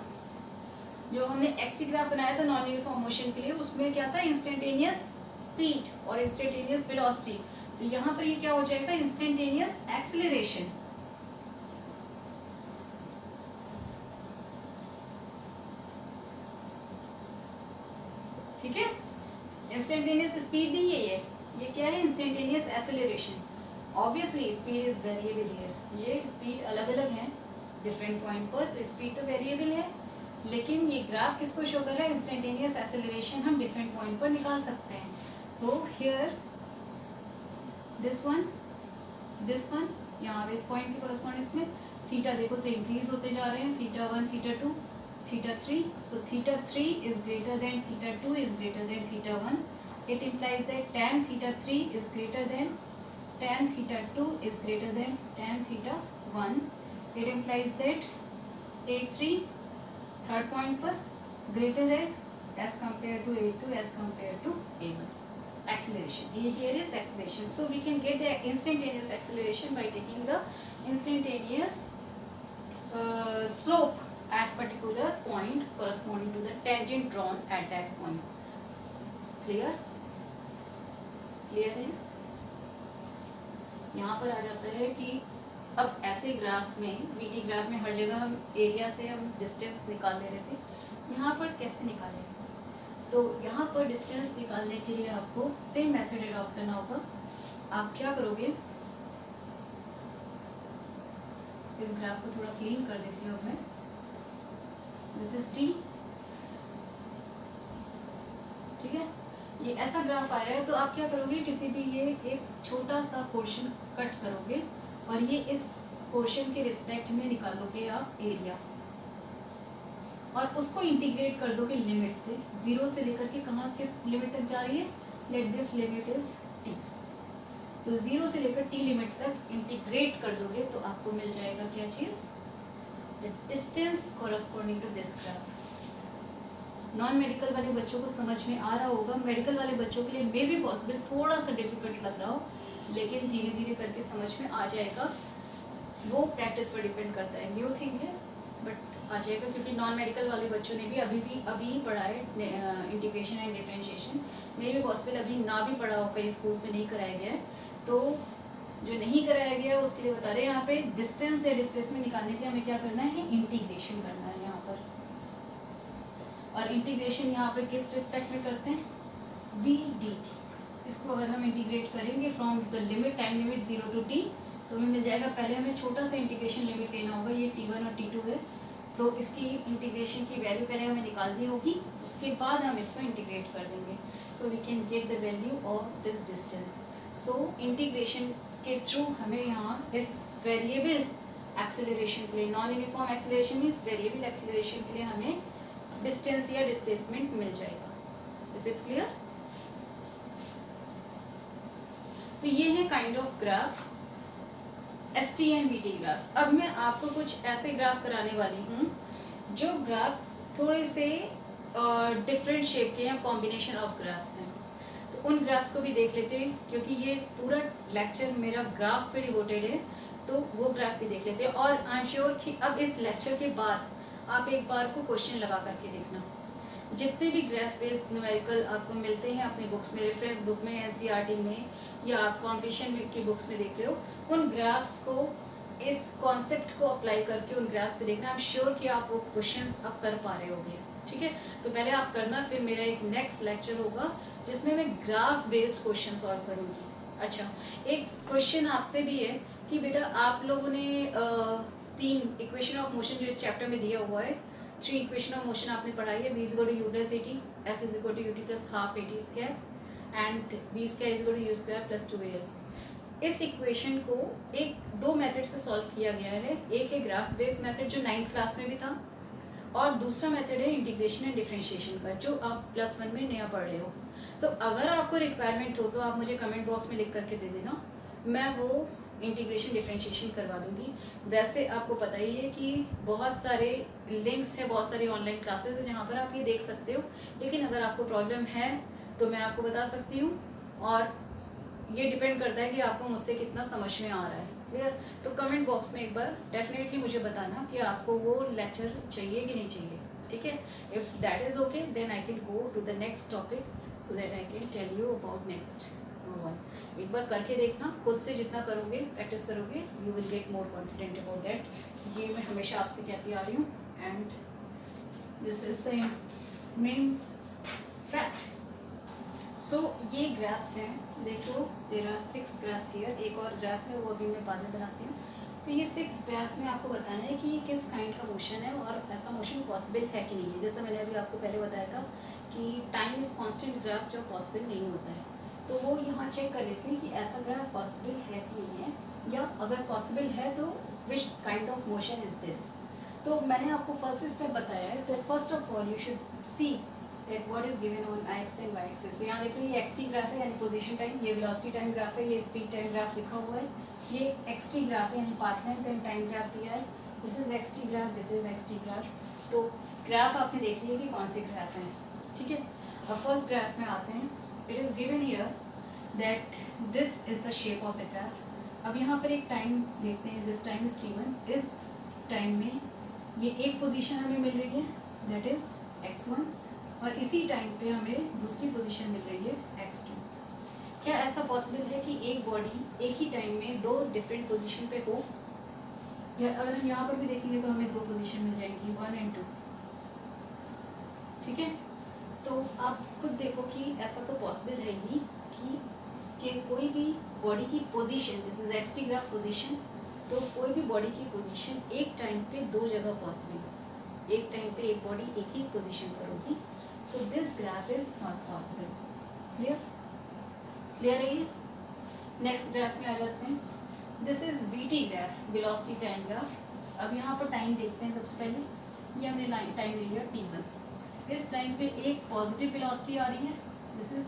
जो हमने एक्सी ग्राफ बनाया था नॉन यूनिफॉर्म मोशन के लिए, उसमें क्या था, इंस्टेंटेनियस स्पीड और इंस्टेंटेनियस वेलोसिटी। तो यहाँ पर ये क्या हो जाएगा, इंस्टेंटेनियस एक्सेलरेशन। ठीक है, इंस्टेंटेनियस स्पीड नहीं है ये, ये क्या है, instantaneous acceleration. Obviously speed is variable here, ये स्पीड अलग अलग है डिफरेंट पॉइंट पर, तो स्पीड तो वेरिएबल है, लेकिन ये ग्राफ किसको शो कर रहा है, इंस्टेंटेनियस एक्सेलरेशन हम डिफरेंट पॉइंट पर निकाल सकते हैं। सो हियर दिस वन यहाँ पे इस पॉइंट के कोरस्पॉन्डेंस में थीटा देखो तो इंक्रीज होते जा रहे हैं, theta 1, theta 2, theta 3, so theta 3 is greater than theta 2 is greater than theta 1. It implies that tan theta 3 is greater than tan theta 2 is greater than tan theta 1. It implies that A3 third point पर greater है as compared to A2 as compared to A1. Acceleration. Here is acceleration. So we can get the instantaneous acceleration by taking the instantaneous slope at particular point corresponding to the tangent drawn at that point. Clear? Clear है। यहाँ पर आ जाता है कि अब ऐसे graph में, VT graph में हर जगह हम एरिया से हम डिस्टेंस निकाल ले रहे थे, यहाँ पर कैसे निकालें, तो यहाँ पर डिस्टेंस निकालने के लिए आपको सेम मेथड अडॉप्ट करना होगा। आप क्या करोगे, इस ग्राफ को थोड़ा क्लीन कर देती हूँ अब मैं। दिस इज टी, ठीक है, ये ऐसा ग्राफ आया है, तो आप क्या करोगे, किसी भी ये एक छोटा सा पोर्शन कट करोगे और ये इस पोर्शन के रिस्पेक्ट में निकालोगे आप एरिया, और उसको इंटीग्रेट कर दोगे लिमिट से, 0 से लेकर के कहाँ किस लिमिट तक जा रही है, let this limit is T, तो 0 से लेकर टी लिमिट तक इंटीग्रेट कर दोगे तो आपको मिल जाएगा क्या चीज़, the distance corresponding to this graph. Non medical वाले बच्चों को समझ में आ रहा होगा, मेडिकल वाले बच्चों के लिए मे बी पॉसिबल थोड़ा सा डिफिकल्ट लग रहा हो, लेकिन धीरे धीरे करके समझ में आ जाएगा, वो प्रैक्टिस पर डिपेंड करता है, न्यू थिंग है बट आ जाएगा, क्योंकि नॉन मेडिकल वाले बच्चों ने भी अभी पढ़ा है integration and differentiation, may be possible अभी ना भी पढ़ा हो, कई स्कूल्स में नहीं कराया गया है, तो जो नहीं कराया गया उसके लिए बता रहे हैं। यहाँ पे डिस्टेंस या डिस्प्लेसमेंट निकालने के लिए हमें क्या करना है, इंटीग्रेशन करना है यहाँ पर, और इंटीग्रेशन यहाँ पे किस रिस्पेक्ट में करते हैं, वी डी टी, इसको अगर हम इंटीग्रेट करेंगे from the limit, time limit 0 to t, तो हमें मिल जाएगा, पहले हमें छोटा सा इंटीग्रेशन लिमिट लेना होगा, ये t1 और t2 है, तो इसकी इंटीग्रेशन की वैल्यू पहले हमें निकालनी होगी, उसके बाद हम इसको इंटीग्रेट कर देंगे, so we can get the value of this distance. So integration के थ्रू हमें यहाँ इस वेरिएबल एक्सेलरेशन के लिए, non uniform acceleration means variable acceleration के लिए हमें डिस्टेंस या डिस्प्लेसमेंट मिल जाएगा। Is it clear? तो ये है kind of graph, S T and V T graph. अब मैं आपको कुछ ऐसे ग्राफ कराने वाली हूँ जो ग्राफ थोड़े से डिफरेंट शेप के या कॉम्बिनेशन ऑफ ग्राफ्स हैं, तो उन ग्राफ्स को भी देख लेते हैं, क्योंकि ये पूरा लेक्चर मेरा ग्राफ पे डिवोटेड है, तो वो ग्राफ भी देख लेते हैं। और आई एम श्योर कि अब इस लेक्चर के बाद आप एक बार को क्वेश्चन लगा करके देखना, जितने भी ग्राफ बेस्ड न्यूमेरिकल आपको मिलते हैं अपनी बुक्स में, रेफरेंस बुक में, एनसीईआरटी में, या आप कॉम्पिटिशन की बुक्स में देख रहे हो, उन ग्राफ्स को, इस कॉन्सेप्ट को अप्लाई करके उन ग्राफ्स पे देखना। आई एम श्योर कि आप वो क्वेश्चंस अब कर पा रहे होंगे, ठीक है। तो पहले आप करना, फिर मेरा एक नेक्स्ट लेक्चर होगा जिसमें मैं ग्राफ बेस्ड क्वेश्चन सॉल्व करूँगी। अच्छा, एक क्वेश्चन आपसे भी है कि बेटा आप लोगों ने 3 इक्वेशन ऑफ मोशन जो इस चैप्टर में दिया हुआ है, 3 इक्वेशन ऑफ मोशन आपने पढ़ाई है, v is equal to u plus at, s is equal to ut plus half at square, and v square is equal to u square plus 2as। इस इक्वेशन को 2 method से solve किया गया है, एक है ग्राफ बेस्ड मेथड जो 9th class में भी था, और दूसरा मेथड है इंटीग्रेशन एंड डिफरेंशिएशन का, जो आप +1 में नया पढ़ रहे हो। तो अगर आपको रिक्वायरमेंट हो तो आप मुझे कमेंट बॉक्स में लिख करके दे देना, मैं वो इंटीग्रेशन डिफरेंशिएशन करवा दूंगी। वैसे आपको पता ही है कि बहुत सारे लिंक्स हैं, बहुत सारी ऑनलाइन क्लासेस हैं जहाँ पर आप ये देख सकते हो, लेकिन अगर आपको प्रॉब्लम है तो मैं आपको बता सकती हूँ, और ये डिपेंड करता है कि आपको मुझसे कितना समझ में आ रहा है। क्लियर? तो कमेंट बॉक्स में एक बार डेफिनेटली मुझे बताना कि आपको वो लेक्चर चाहिए कि नहीं चाहिए, ठीक है। If that is okay then I can go to the next topic, so that I can tell you about next one. एक बार करके देखना, खुद से जितना करोगे, प्रैक्टिस करोगे, you will get more confident about that. ये मैं हमेशा आपसे कहती आ रही हूँ, and this is the main fact. So ये ग्राफ्स हैं देखो देयर आर 6 ग्राफ्स हियर, एक और ग्राफ है वो अभी मैं बाद में बनाती हूँ। तो ये 6 ग्राफ में आपको बताना है कि ये किस काइंड का मोशन है और ऐसा मोशन पॉसिबल है कि नहीं है। जैसा मैंने अभी आपको पहले बताया था कि टाइम इज कांस्टेंट ग्राफ जो पॉसिबल नहीं होता है, तो वो यहाँ चेक कर लेते हैं कि ऐसा ग्राफ पॉसिबल है कि नहीं है, या अगर पॉसिबल है तो which kind of motion is this. तो मैंने आपको फर्स्ट स्टेप बताया है that first of all you should see that what is given on x and y axis. तो यहाँ देख लो ये एक्स टी ग्राफ है यानी पोजीशन टाइम, ये वेलोसिटी टाइम ग्राफ है, ये स्पीड टाइम ग्राफ लिखा हुआ है, ये एक्स टी ग्राफ है यानी path length and time graph दिया है, this is x t graph, this is x t graph. तो ग्राफ आपने देख लिया कि कौन से ग्राफ हैं, ठीक है। अब फर्स्ट ग्राफ में आते हैं, it is given here that this is the shape of the graph. अब यहाँ पर एक टाइम देखते हैं, दिस टाइम इज t1, इस टाइम में ये एक पोजीशन हमें मिल रही है दैट इज x1, और इसी टाइम पे हमें दूसरी पोजीशन मिल रही है x2। क्या ऐसा पॉसिबल है कि एक बॉडी एक ही टाइम में दो डिफरेंट पोजीशन पे हो? या अगर हम यहाँ पर भी देखेंगे तो हमें दो पोजीशन मिल जाएंगी 1 और 2, ठीक है। तो आप खुद देखो कि ऐसा तो पॉसिबल है ही कि कोई भी बॉडी की position, this is x t graph position, तो कोई भी बॉडी की पोजीशन एक टाइम पे दो जगह पॉसिबल है, एक टाइम पे एक बॉडी एक ही पोजीशन पर होगी, सो this graph is not possible. Clear? Clear है ये? नेक्स्ट ग्राफ में आ जाते हैं, this is VT graph, velocity time graph. अब यहाँ पर टाइम देखते हैं सबसे पहले, ये हमने टाइम ले लिया t1, इस टाइम पे एक पॉजिटिव वेलोसिटी आ रही है, दिस इज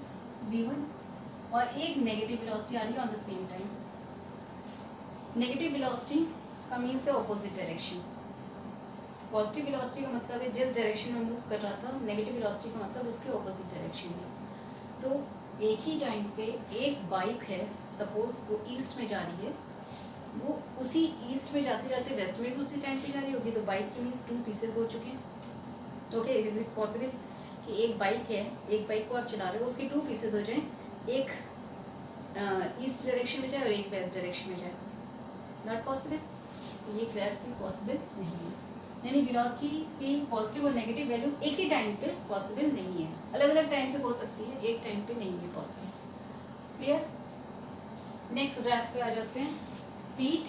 v1, और एक नेगेटिव वेलोसिटी आ रही है on the same time. Negative velocity का मीन्स है ऑपोजिट डायरेक्शन, पॉजिटिव वेलोसिटी का मतलब है जिस डायरेक्शन में मूव कर रहा था, नेगेटिव वेलोसिटी का मतलब उसके ऑपोजिट डायरेक्शन में। तो एक ही टाइम पे एक बाइक है, सपोज वो ईस्ट में जा रही है, वो उसी ईस्ट में जाते जाते वेस्ट में भी उसी टाइम पे जा रही होगी, तो बाइक के मीन्स 2 पीसेज हो चुके हैं। ओके, इज इट पॉसिबल कि एक बाइक है, एक बाइक को आप चला रहे हो, उसके 2 पीसेज हो जाएं, एक ईस्ट डायरेक्शन में जाए और एक वेस्ट डायरेक्शन में जाए? नॉट पॉसिबल, ये ग्राफ भी पॉसिबल नहीं है। यानी वेलोसिटी की पॉजिटिव और नेगेटिव वैल्यू एक ही टाइम पे पॉसिबल नहीं है, अलग अलग टाइम पे हो सकती है, एक टाइम पे नहीं है पॉसिबल। क्लियर? नेक्स्ट ग्राफ पे आ जाते हैं, स्पीड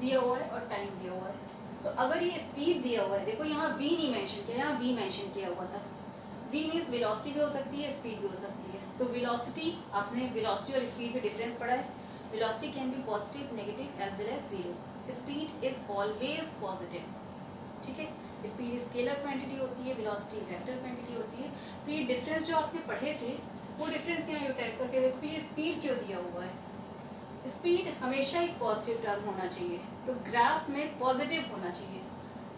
दिया हुआ है और टाइम दिया हुआ है। तो अगर ये स्पीड दिया हुआ है, देखो यहाँ v नहीं मेंशन किया, यहाँ v मेंशन किया हुआ था। v मीन्स वेलोसिटी भी हो सकती है, स्पीड भी हो सकती है। तो वेलोसिटी, आपने वेलोसिटी और स्पीड में डिफरेंस पढ़ा है, velocity can be positive, negative as well as zero. Speed is always positive, ठीक है। स्पीड स्केलर क्वांटिटी होती है, वेलोसिटी वेक्टर क्वांटिटी होती है। तो ये डिफरेंस जो आपने पढ़े थे, वो डिफरेंस यहाँ यूटिलाइज करके देखो ये स्पीड क्यों दिया हुआ है। स्पीड हमेशा एक पॉजिटिव टर्म होना चाहिए, तो ग्राफ में पॉजिटिव होना चाहिए।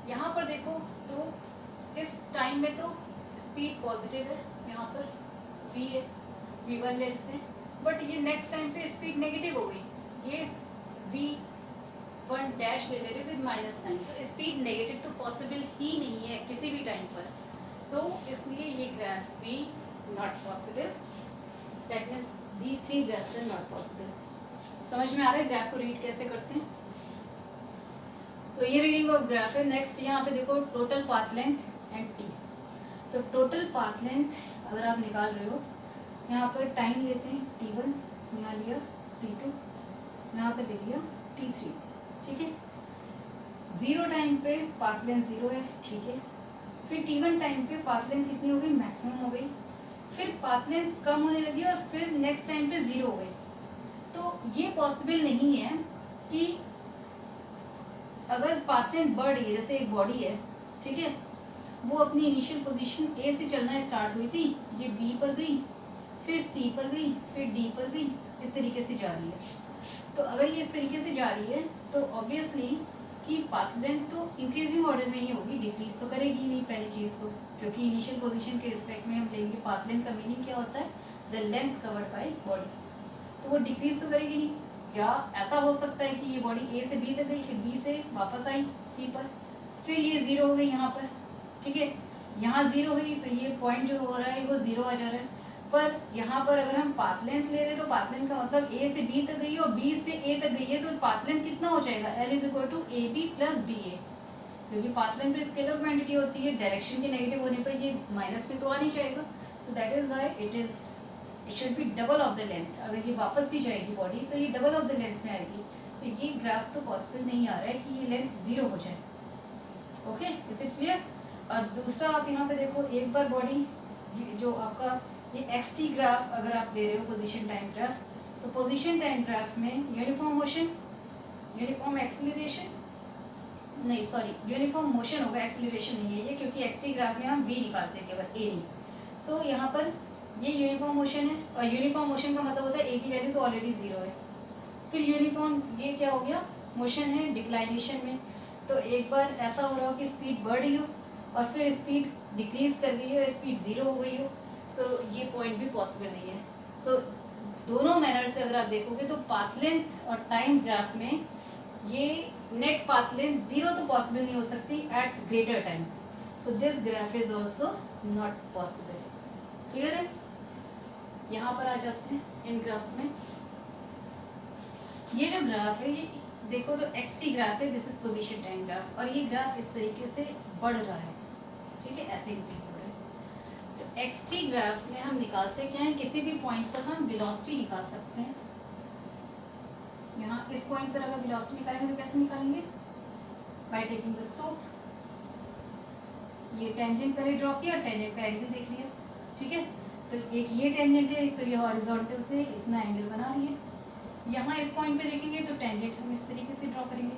यहाँ पर देखो तो इस टाइम में तो स्पीड पॉजिटिव है, यहाँ पर v है, v1 ले लेते हैं, बट ये नेक्स्ट टाइम पे स्पीड नेगेटिव हो गई, ये v1 डैश ले ले रहे विद -9, तो स्पीड नेगेटिव तो पॉसिबल ही नहीं है किसी भी टाइम पर, तो इसलिए ये ग्राफ भी not possible. That means these 3 graphs are not possible. समझ में आ रहा है ग्राफ को रीड कैसे करते हैं? तो ये रीडिंग ऑफ ग्राफ है। नेक्स्ट यहाँ पे देखो total path length and T. तो टोटल पाथ लेंथ अगर आप निकाल रहे हो, यहाँ पर टाइम लेते हैं t1, यहाँ लिया t2, यहाँ पे ले लिया t3, ठीक है। 0 टाइम पे पाथ लेंथ 0 है, ठीक है। फिर t1 टाइम पे पाथ लेंथ कितनी हो गई? मैक्सिमम हो गई। फिर पाथ लेंथ कम होने लगी और फिर नेक्स्ट टाइम पे 0 हो गई। तो ये पॉसिबल नहीं है कि अगर पाथ लेंथ बढ़ रही है, जैसे एक बॉडी है, ठीक है, वो अपनी इनिशियल पोजीशन ए से चलना स्टार्ट हुई थी, ये बी पर गई, फिर सी पर गई, फिर डी पर गई, इस तरीके से जा रही है। तो अगर ये इस तरीके से जा रही है तो ऑब्वियसली कि पाथ लेंथ तो इंक्रीजिंग ऑर्डर में ही होगी, डिक्रीज तो करेगी नहीं पहली चीज़ तो, क्योंकि इनिशियल पोजीशन के रिस्पेक्ट में हम लेंगे। पाथ लेंथ का मीनिंग क्या होता है? The length covered by body, तो वो डिक्रीज तो करेगी नहीं। या ऐसा हो सकता है कि ये बॉडी ए से बी तक गई, फिर बी से वापस आई सी पर, फिर ये 0 हो गई यहाँ पर, ठीक है। यहाँ 0 हुई तो ये पॉइंट जो हो रहा है वो 0 आ जा रहा है। पर यहाँ पर अगर हम पाथ लेंथ ले रहे हैं तो पाथ लेंथ का मतलब ए से बी तक गई है और बी से ए तक गई है, तो पाथ लेंथ कितना हो जाएगा? L is equal to AB plus BA, क्योंकि पाथ लेंथ तो स्केलर क्वांटिटी होती है, डायरेक्शन के नेगेटिव होने पर ये माइनस में तो आ नहीं जाएगा। So that is why it is it should be double of the length. अगर ये वापस भी जाएगी बॉडी तो ये डबल ऑफ द लेंथ में आएगी, तो ये ग्राफ तो पॉसिबल नहीं आ रहा है कि ये लेंथ 0 हो जाए। Okay, is it clear? और दूसरा आप यहाँ पे देखो, एक बार बॉडी जो आपका ये एक्स टी ग्राफ अगर आप ले रहे हो पोजीशन टाइम ग्राफ, तो पोजीशन टाइम ग्राफ में यूनिफॉर्म मोशन, यूनिफॉर्म एक्सीलरेशन, नहीं सॉरी यूनिफॉर्म मोशन होगा, एक्सीलरेशन नहीं है ये, क्योंकि एक्स टी ग्राफ में हम वी निकालते हैं केवल, ए नहीं। सो यहाँ पर ये यूनिफॉर्म मोशन है, और यूनिफॉर्म मोशन का मतलब होता है ए की वैल्यू तो ऑलरेडी 0 है। फिर यूनिफॉर्म ये क्या हो गया, मोशन है डिक्लाइनेशन में, तो एक बार ऐसा हो रहा हो कि स्पीड बढ़ रही हो और फिर स्पीड डिक्रीज कर गई हो, स्पीड 0 हो गई हो, तो ये पॉइंट भी पॉसिबल नहीं है। सो दोनों मैनर से अगर आप देखोगे तो पाथ लेंथ और टाइम ग्राफ में ये नेट पाथ लेंथ 0 तो पॉसिबल नहीं हो सकती at greater time. So this graph is also not possible. Clear है? यहाँ पर आ जाते हैं इन ग्राफ्स में। ये जो ग्राफ है, ये देखो जो एक्स टी ग्राफ है, this is position time graph, और ये ग्राफ इस तरीके से बढ़ रहा है, ठीक है, ऐसे इंक्रीज हो रहा है। तो एक्स टी ग्राफ में हम निकालते क्या है, किसी भी पॉइंट पर हम वेलोसिटी निकाल सकते हैं। यहाँ इस पॉइंट पर अगर वेलोसिटी निकालेंगे तो कैसे निकालेंगे, बाय टेकिंग द स्लोप। ये टेंजेंट पहले ड्रॉ किया, टेंजेंट का एंगल देख लिया, ठीक है, तो एक ये टेंजेंट है, तो ये हॉरिजॉन्टल से इतना एंगल बना रही है। यहाँ इस पॉइंट पे देखेंगे तो टेंजेंट हम इस तरीके से ड्रॉ करेंगे,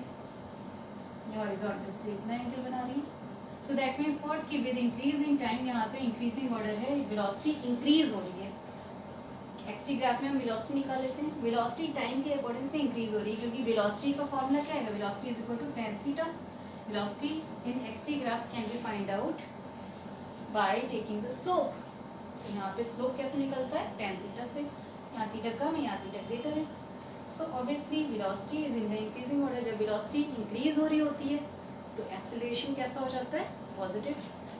ये हॉरिजॉन्टल से इतना एंगल बना रही है। सो दैट मीन्स व्हाट कि विद इंक्रीजिंग टाइम, यहाँ पे इंक्रीजिंग ऑर्डर है, वेलोसिटी इंक्रीज हो रही है। एक्स टी ग्राफ में हम वेलोसिटी निकाल लेते हैं, वेलोसिटी टाइम के अकॉर्डिंग से इंक्रीज हो रही है, क्योंकि वेलोसिटी का फॉर्मूला क्या है, velocity is equal to tan theta. Velocity in x t graph can be find out by taking the slope. यहाँ पे स्लोप कैसे निकलता है, tan थीटा से, यहाँ थीटा कम है, यहाँ थीटा ग्रेटर है। So obviously velocity is in the increasing order. जब वेलोसिटी इंक्रीज हो रही होती है तो एक्सेलरेशन कैसा हो जाता है, पॉजिटिव।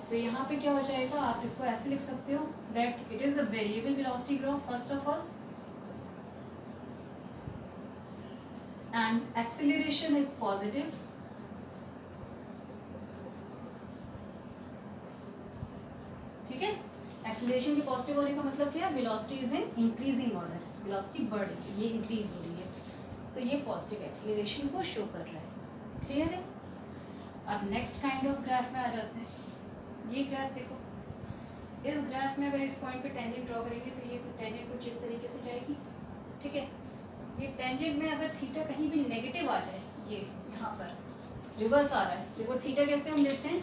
तो यहाँ पे क्या हो जाएगा, आप इसको ऐसे लिख सकते हो that it is the variable velocity graph first of all, and acceleration is positive, ठीक है। एक्सेलरेशन के पॉजिटिव होने का मतलब क्या है, velocity is in increasing order, velocity बढ़ रही है, ये इंक्रीज हो रही है, तो ये पॉजिटिव एक्सेलरेशन को शो कर रहा है। क्लियर है? अब नेक्स्ट काइंड ऑफ ग्राफ में आ जाते हैं। ये ग्राफ देखो, इस ग्राफ में अगर इस पॉइंट पे टेंजेंट ड्रॉ करेंगे तो ये टेंजेंट कुछ इस तरीके से जाएगी, ठीक है। ये टेंजेंट में अगर थीटा कहीं भी नेगेटिव आ जाए, ये यहाँ पर रिवर्स आ रहा है, देखो थीटा कैसे हम लेते हैं,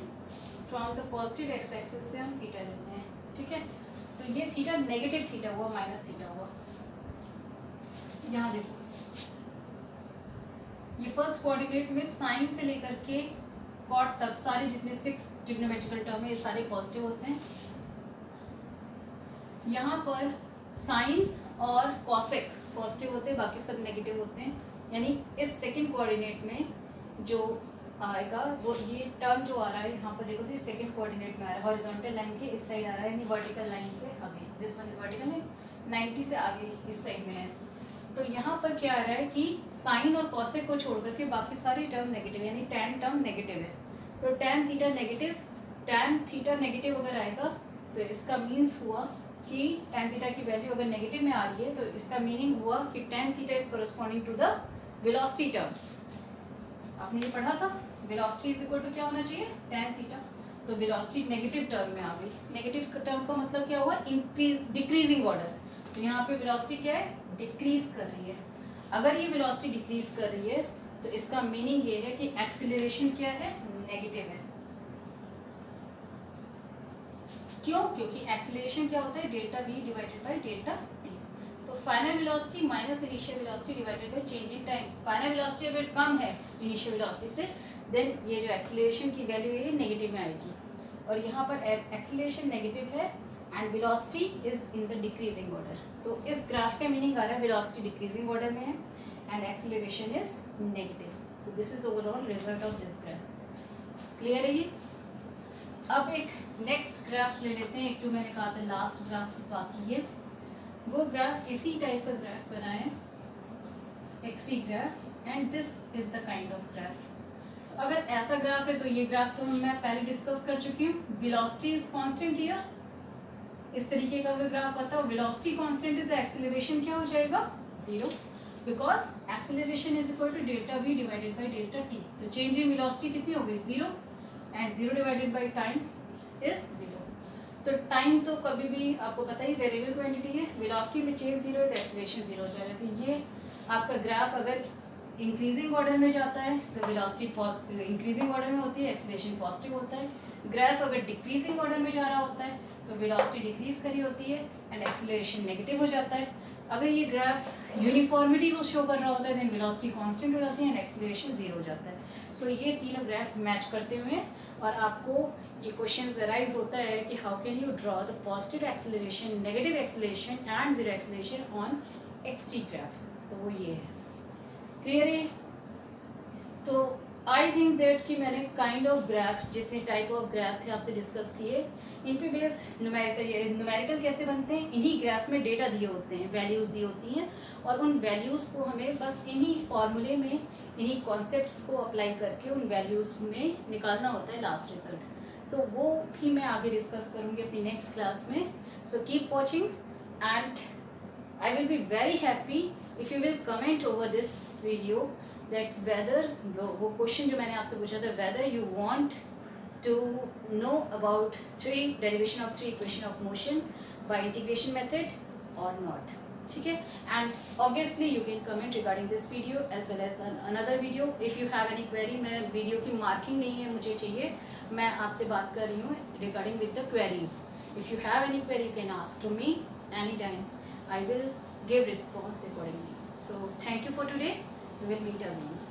from the positive x axis से हम थीटा लेते हैं, ठीक है। तो ये थीटा नेगेटिव थीटा हुआ, माइनस थीटा हुआ। यहाँ देखो, ये फर्स्ट कोऑर्डिनेट में साइन से लेकर के कॉट तक सारे जितने 6 ट्रिग्नोमेट्रिकल टर्म है, ये सारे पॉजिटिव होते हैं। यहाँ पर साइन और कॉसेक पॉजिटिव होते हैं, बाकी सब नेगेटिव होते हैं। यानी इस सेकंड कोऑर्डिनेट में जो आएगा वो ये टर्म जो आ रहा है यहाँ पर देखो, तो ये सेकंड कोऑर्डिनेट में आ रहा है, हॉरिजॉन्टल लाइन के इस साइड आ रहा है, यानी वर्टिकल लाइन से आगे, this one is vertical line 90 से आगे इस साइड में है। तो यहाँ पर क्या आ रहा है कि साइन और कॉसेक को छोड़ करके बाकी सारी टर्म नेगेटिव, यानी tan टर्म नेगेटिव है। तो tan theta negative, tan theta negative अगर आएगा तो इसका मीन्स हुआ कि tan थीटा की वैल्यू अगर नेगेटिव में आ रही है तो इसका मीनिंग हुआ कि tan theta is corresponding to the velocity term. आपने ये पढ़ा था, वेलोसिटी इज इक्वल टू क्या होना चाहिए, tan थीटा। तो वेलोसिटी नेगेटिव टर्म में आ गई। नेगेटिव टर्म का मतलब क्या हुआ, डिक्रीजिंग ऑर्डर। तो यहाँ पे वेलोसिटी क्या है, डिक्रीज कर रही है। अगर ये वेलोसिटी डिक्रीज कर रही है तो इसका मीनिंग ये है कि एक्सीलरेशन क्या है, नेगेटिव है। क्यों? क्योंकि एक्सीलरेशन क्या होता है, delta v divided by delta t. तो final velocity minus initial velocity divided by change in time. Final velocity अगर कम है इनिशियल वेलोसिटी से, देन ये जो एक्सीलरेशन की वैल्यू है ये नेगेटिव में आएगी। और यहाँ पर एक्सीलरेशन नेगेटिव है and velocity is in the decreasing order. तो इस ग्राफ का मीनिंग आ रहा है वेलोसिटी डिक्रीजिंग ऑर्डर में है and acceleration is negative. So this is overall result of this graph. Clear है ये? अब एक नेक्स्ट ग्राफ ले लेते हैं, एक जो मैंने कहा था लास्ट ग्राफ बाकी है, वो ग्राफ इसी टाइप का ग्राफ बना है, x t graph, and this is the kind of graph. अगर ऐसा ग्राफ है तो ये ग्राफ तो मैं पहले डिस्कस कर चुकी हूँ। वेलोसिटी इज कांस्टेंट हियर, इस तरीके का अगर ग्राफ आता है, वेलोसिटी कांस्टेंट है तो एक्सेलरेशन क्या हो जाएगा, 0, because acceleration is equal to delta v divided by delta t। तो चेंज इन वेलोसिटी कितनी हो गई, 0, and 0 divided by time is 0। तो टाइम तो कभी भी आपको पता ही वेरिएबल क्वांटिटी है, वेलोसिटी में चेंज 0 है तो एक्सेलरेशन 0 हो जाएगा। तो ये आपका ग्राफ अगर इंक्रीजिंग ऑर्डर में जाता है तो वेलोसिटी इंक्रीजिंग ऑर्डर में होती है, एक्सेलरेशन पॉजिटिव होता है। ग्राफ अगर डिक्रीजिंग ऑर्डर में जा रहा होता है तो वेलोसिटी डिक्रीज करी होती है एंड एक्सेलरेशन नेगेटिव हो जाता है। अगर ये ग्राफ यूनिफॉर्मिटी को शो कर रहा होता है देन वेलोसिटी कांस्टेंट हो जाती है एंड एक्सेलरेशन 0 हो जाता है। सो ये तीनों ग्राफ मैच करते हुए और आपको ये क्वेश्चन अराइज होता है कि how can you draw the positive acceleration, negative acceleration and 0 acceleration on x t graph. तो वो ये है, क्लियर है। तो आई थिंक दैट कि मैंने काइंड ऑफ ग्राफ, जितने टाइप ऑफ ग्राफ थे आपसे डिस्कस किए, इन पे बेस न्यूमेरिकल कैसे बनते हैं, इन्हीं ग्राफ्स में डेटा दिए होते हैं, वैल्यूज़ दी होती हैं और उन वैल्यूज़ को हमें बस इन्हीं फॉर्मूले में, इन्हीं कॉन्सेप्ट्स को अप्लाई करके उन वैल्यूज़ में निकालना होता है लास्ट रिजल्ट। तो वो भी मैं आगे डिस्कस करूँगी अपनी नेक्स्ट क्लास में। So keep watching and I will be very happy if you will comment over this video that whether वो क्वेश्चन जो मैंने आपसे पूछा था, whether you want to know about derivation of 3 equation of motion by integration method or not, ठीक है। And obviously you can comment regarding this video as well as another video if you have any query। मैं video की marking नहीं है मुझे चाहिए, मैं आपसे बात कर रही हूँ regarding with the queries। If you have any query you can ask to me anytime, I will give response accordingly। So thank you for today, we will meet again।